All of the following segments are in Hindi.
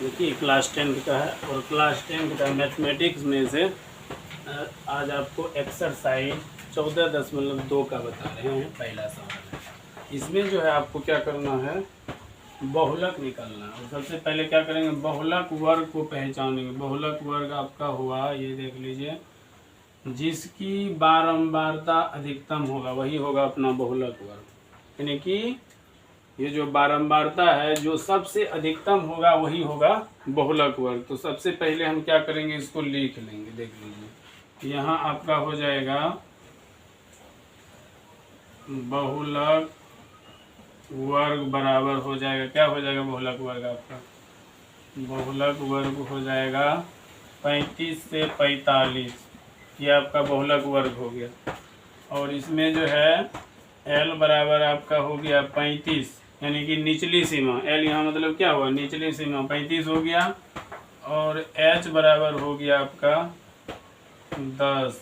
देखिए क्लास 10 का है और क्लास 10 का मैथमेटिक्स में से आज आपको एक्सरसाइज 14.2 का बता रहे हैं। पहला सवाल है, इसमें जो है आपको क्या करना है, बहुलक निकालना है। और सबसे पहले क्या करेंगे, बहुलक वर्ग को पहचानेंगे। बहुलक वर्ग आपका हुआ, ये देख लीजिए, जिसकी बारंबारता अधिकतम होगा वही होगा अपना बहुलक वर्ग। यानी कि ये जो बारंबारता है जो सबसे अधिकतम होगा वही होगा बहुलक वर्ग। तो सबसे पहले हम क्या करेंगे, इसको लिख लेंगे। देख लीजिए, यहाँ आपका हो जाएगा बहुलक वर्ग बराबर हो जाएगा, क्या हो जाएगा बहुलक वर्ग आपका, बहुलक वर्ग हो जाएगा 35 से 45। ये आपका बहुलक वर्ग हो गया। और इसमें जो है L बराबर आपका हो गया 35, यानी कि निचली सीमा। L यहाँ मतलब क्या हुआ, निचली सीमा 35 हो गया। और H बराबर हो गया आपका 10।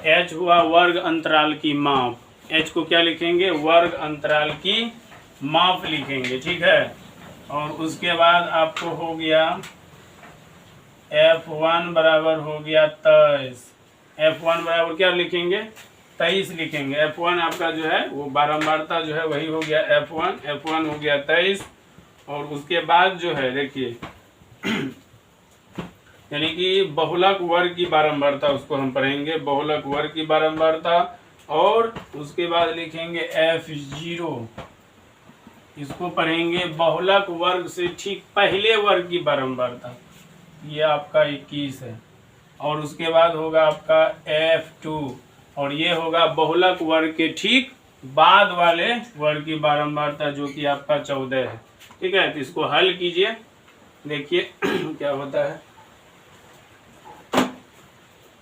H हुआ वर्ग अंतराल की माप। H को क्या लिखेंगे, वर्ग अंतराल की माप लिखेंगे, ठीक है। और उसके बाद आपको हो गया F1 बराबर हो गया 23। F1 बराबर क्या लिखेंगे, 23 लिखेंगे। F1 आपका जो है वो बारंबारता जो है वही हो गया F1। F1 हो गया 23। और उसके बाद जो है देखिए यानी कि बहुलक वर्ग की बारंबारता, उसको हम पढ़ेंगे बहुलक वर्ग की बारंबारता। और उसके बाद लिखेंगे F0, इसको पढ़ेंगे बहुलक वर्ग से ठीक पहले वर्ग की बारंबारता। ये आपका 21 है। और उसके बाद होगा आपका F2, और ये होगा बहुलक वर्ग के ठीक बाद वाले वर्ग की बारंबारता जो कि आपका 14 है, ठीक है। तो इसको हल कीजिए, देखिए क्या होता है।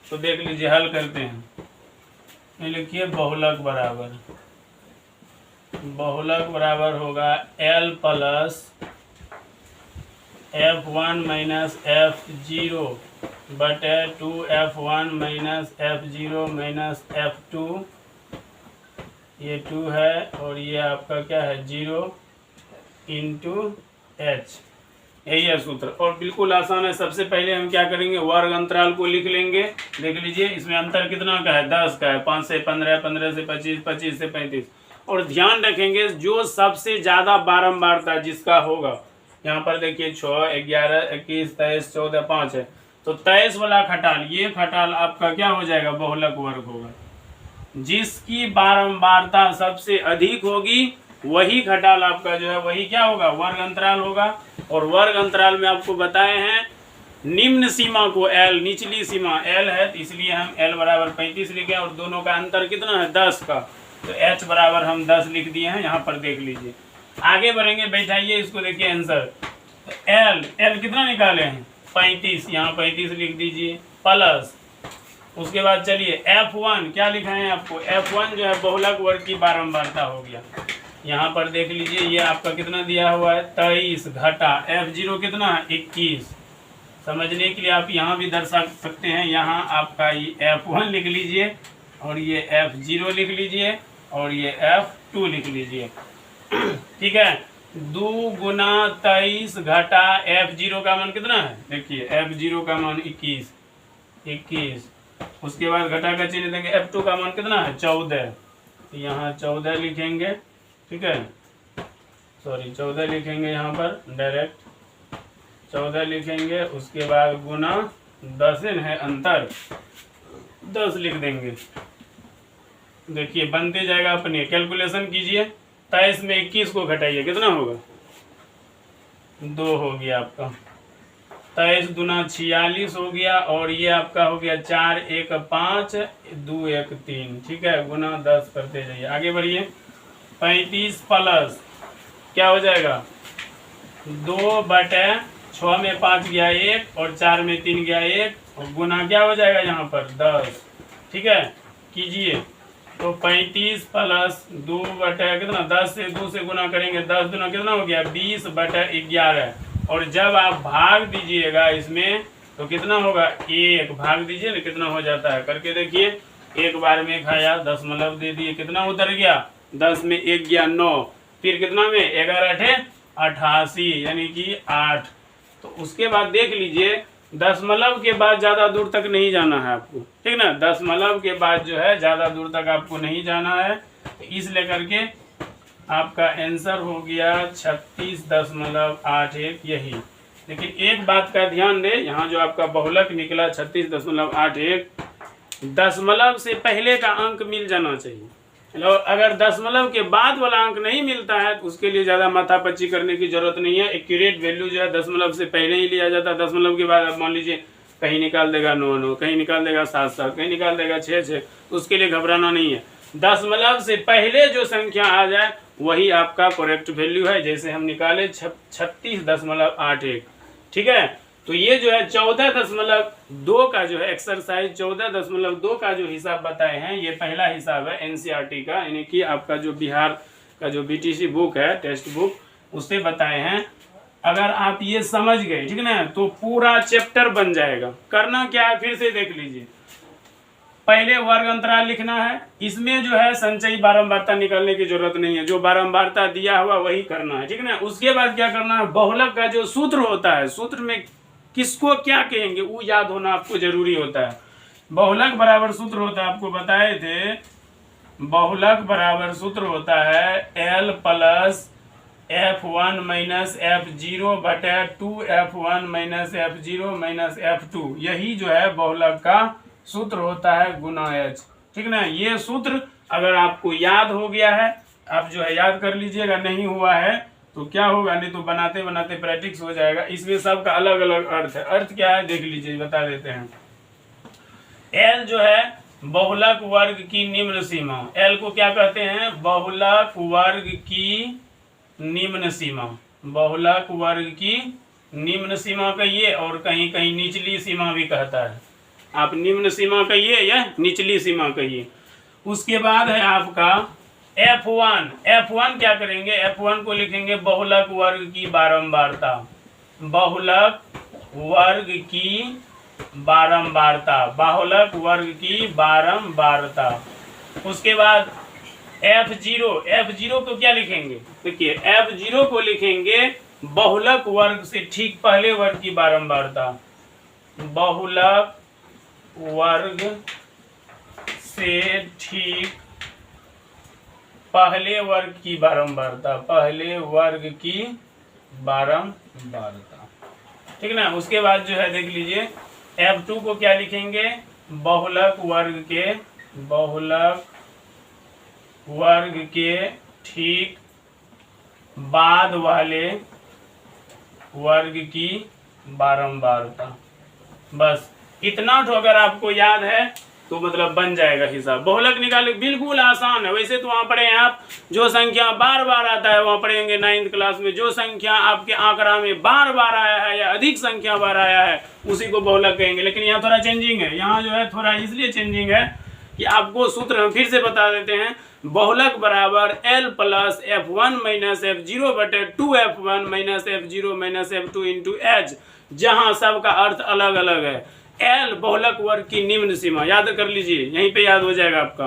तो देख लीजिए, हल करते हैं। ये लिखिए बहुलक बराबर होगा L plus F1 minus F0 बटे 2F1 minus F0 minus F2। ये 2 है और ये आपका क्या है 0 इंटू H। यही है सूत्र और बिल्कुल आसान है। सबसे पहले हम क्या करेंगे, वर्ग अंतराल को लिख लेंगे। देख लीजिए, इसमें अंतर कितना का है, 10 का है। 5 से 15, 15 से 25, 25 से 35। और ध्यान रखेंगे जो सबसे ज़्यादा बारंबारता जिसका होगा, यहाँ पर देखिए 6, 11, 21, 23, 14, 5 है। तो 23 वाला खटाल, ये खटाल आपका क्या हो जाएगा, बहुलक वर्ग होगा। जिसकी बारंबारता सबसे अधिक होगी वही खटाल आपका जो है वही क्या होगा, वर्ग अंतराल होगा। और वर्ग अंतराल में आपको बताए हैं निम्न सीमा को L, निचली सीमा L है, तो इसलिए हम L बराबर 35 लिखे। और दोनों का अंतर कितना है, 10 का। तो H बराबर हम 10 लिख दिए हैं। यहाँ पर देख लीजिए, आगे बढ़ेंगे, बैठाइए इसको, देखिए आंसर। तो L कितना निकाले हैं, 35, यहाँ 35 लिख दीजिए प्लस। उसके बाद चलिए F1 क्या लिखा है आपको, F1 जो है बहुलक वर्ग की बारंबारता हो गया। यहाँ पर देख लीजिए, ये आपका कितना दिया हुआ है 23 घटा F0 कितना है 21। समझने के लिए आप यहाँ भी दर्शा सकते हैं, यहाँ आपका ये F1 लिख लीजिए और ये F0 लिख लीजिए और ये F2 लिख लीजिए, ठीक है। 2 गुना 23 घटा F0 का मान कितना है, देखिए F0 का मान 21। उसके बाद घटा का चिन्ह देंगे, F2 का मान कितना है 14। यहाँ 14 लिखेंगे, ठीक है, सॉरी 14 लिखेंगे, यहाँ पर डायरेक्ट 14 लिखेंगे। उसके बाद गुना 10 है अंतर, 10 लिख देंगे। देखिए बनते जाएगा, अपने कैलकुलेशन कीजिए। 23 में 21 को घटाइए, कितना होगा, 2 हो गया आपका। 23 दूना 46 हो गया। और ये आपका हो गया 4 1 5 2 1 3, ठीक है, गुना 10 करते जाइए, आगे बढ़िए। 35 प्लस क्या हो जाएगा, 2 बटे 6 में 5 गया 1 और 4 में 3 गया 1 और गुना क्या हो जाएगा यहाँ पर 10, ठीक है, कीजिए। तो 35 प्लस 2 बटे कितना, 10 से 2 से गुना करेंगे, 10 दूना कितना हो गया 20 बटे 11। और जब आप भाग दीजिएगा इसमें तो कितना होगा, 1 भाग दीजिए ना, कितना हो जाता है करके देखिए। एक बार में खाया, 10 मतलब दे दिए, कितना उतर गया, 10 में 1 गया 9, फिर कितना में 11 8 88, यानी कि 8। तो उसके बाद देख लीजिए दशमलव के बाद ज़्यादा दूर तक नहीं जाना है आपको, ठीक ना। दशमलव के बाद जो है ज़्यादा दूर तक आपको नहीं जाना है, तो इसलिए करके आपका आंसर हो गया 36.81 यही। लेकिन एक बात का ध्यान दें, यहाँ जो आपका बहुलक निकला 36.81, दशमलव से पहले का अंक मिल जाना चाहिए। अगर दशमलव के बाद वाला अंक नहीं मिलता है तो उसके लिए ज़्यादा माथापच्ची करने की जरूरत नहीं है। एक्यूरेट वैल्यू जो है दशमलव से पहले ही लिया जाता है। दशमलव के बाद आप मान लीजिए कहीं निकाल देगा 9 कहीं निकाल देगा 7 कहीं निकाल देगा 6 उसके लिए घबराना नहीं है। दशमलव से पहले जो संख्या आ जाए वही आपका करेक्ट वैल्यू है। जैसे हम निकाले 36.81, ठीक है। तो ये जो है 14.2 का जो है एक्सरसाइज 14.2 का जो हिसाब बताए हैं, ये पहला हिसाब है एनसीईआरटी का, यानी कि आपका जो बिहार का जो बीटीसी बुक है टेक्स्ट बुक, उससे बताए हैं। अगर आप ये समझ गए, ठीक ना, तो पूरा चैप्टर बन जाएगा। करना क्या है फिर से देख लीजिए। पहले वर्ग अंतराल लिखना है, इसमें जो है संचयी बारंबारता निकालने की जरूरत नहीं है, जो बारंबारता दिया हुआ वही करना है, ठीक ना। उसके बाद क्या करना है, बहुलक का जो सूत्र होता है, सूत्र में किसको क्या कहेंगे वो याद होना आपको जरूरी होता है। बहुलक बराबर सूत्र होता है, आपको बताए थे, बहुलक बराबर सूत्र होता है L plus F1 minus F0 बटे 2F1 minus F0 minus F2, यही जो है बहुलक का सूत्र होता है गुना H, ठीक ना। ये सूत्र अगर आपको याद हो गया है, आप जो है याद कर लीजिएगा, नहीं हुआ है तो क्या होगा, नहीं तो बनाते बनाते प्रैक्टिस हो जाएगा। इसमें सबका अलग अलग अर्थ है। अर्थ क्या है देख लीजिए, बता देते हैं। L जो है बहुलक वर्ग की निम्न सीमा, L को क्या कहते हैं, बहुलक वर्ग की निम्न सीमा। बहुलक वर्ग की निम्न सीमा कहिए और कहीं कहीं निचली सीमा भी कहता है। आप निम्न सीमा कहिए या निचली सीमा कहिए। उसके बाद है आपका F1 क्या करेंगे, F1 को लिखेंगे बहुलक वर्ग की बारंबारता। बहुलक वर्ग की बारंबारता, बहुलक वर्ग की बारंबारता। उसके बाद F0 को क्या लिखेंगे, देखिए F0 को लिखेंगे बहुलक वर्ग से ठीक पहले वर्ग की बारंबारता। बहुलक वर्ग से ठीक पहले वर्ग की बारंबारता, पहले वर्ग की बारंबारता, ठीक ना। उसके बाद जो है देख लीजिए F2 को क्या लिखेंगे, बहुलक वर्ग के ठीक बाद वाले वर्ग की बारंबारता। बस इतना तो अगर आपको याद है तो मतलब बन जाएगा हिसाब। बहुलक निकाले बिल्कुल आसान है। वैसे तो वहाँ पढ़े हैं आप, जो संख्या बार बार आता है वहाँ पढ़ेंगे 9th क्लास में। जो संख्या आपके आंकड़ा में बार बार आया है या अधिक संख्या बार आया है उसी को बहुलक कहेंगे। लेकिन यहाँ थोड़ा चेंजिंग है, यहाँ जो है थोड़ा इसलिए चेंजिंग है कि आपको सूत्र हम फिर से बता देते हैं। बहुलक बराबर L plus F1 minus F0 बटे 2F1 minus F0 minus F2 into H, जहाँ सबका अर्थ अलग अलग है। L बहुलक वर्ग की निम्न सीमा, याद कर लीजिए, यहीं पे याद हो जाएगा आपका।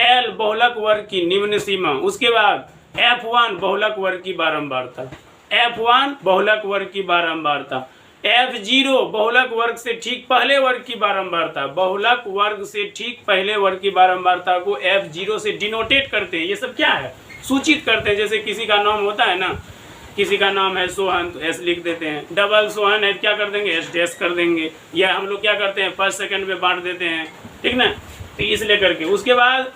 L बहुलक वर्ग की निम्न सीमा। उसके बाद F1 बहुलक वर्ग की बारंबारता, F1 बहुलक वर्ग की बारंबारता। F0 बहुलक वर्ग से ठीक पहले वर्ग की बारंबारता। बहुलक वर्ग से ठीक पहले वर्ग की बारंबारता को F0 से डिनोटेट करते हैं। ये सब क्या है, सूचित करते हैं। जैसे किसी का नाम होता है ना, किसी का नाम है सोहन तो S लिख देते हैं, डबल सोहन है क्या कर देंगे, S डैश कर देंगे। या हम लोग क्या करते हैं, फर्स्ट सेकंड में बांट देते हैं, ठीक ना। तो इसलिए करके उसके बाद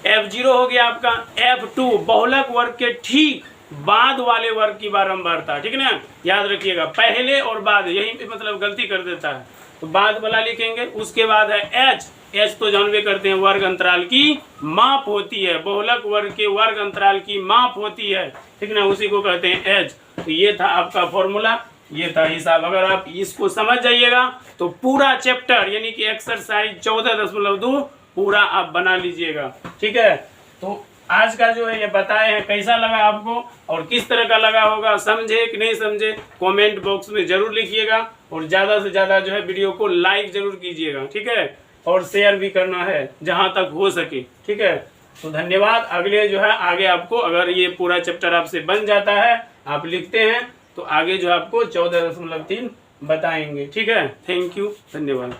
F0 हो गया आपका। F2 बहुलक वर्ग के ठीक बाद वाले वर्ग की बारंबारता, ठीक ना। याद रखिएगा पहले और बाद, यही पे मतलब गलती कर देता है, तो बाद वाला लिखेंगे। उसके बाद है H तो जानवे करते हैं वर्ग अंतराल की माप होती है, बहुलक वर्ग के वर्ग अंतराल की माप होती है, ठीक ना, उसी को कहते हैं H। तो ये था आपका फॉर्मूला, ये था हिसाब। अगर आप इसको समझ जाइएगा तो पूरा चैप्टर यानी कि एक्सरसाइज 14.2 पूरा आप बना लीजिएगा, ठीक है। तो आज का जो है ये बताए हैं, कैसा लगा आपको और किस तरह का लगा होगा, समझे कि नहीं समझे, कमेंट बॉक्स में जरूर लिखिएगा। और ज़्यादा से ज़्यादा जो है वीडियो को लाइक जरूर कीजिएगा, ठीक है, और शेयर भी करना है जहाँ तक हो सके, ठीक है। तो धन्यवाद। अगले जो है आगे आपको, अगर ये पूरा चैप्टर आपसे बन जाता है, आप लिखते हैं तो आगे जो आपको 14.3 बताएंगे। ठीक है, थैंक यू, धन्यवाद।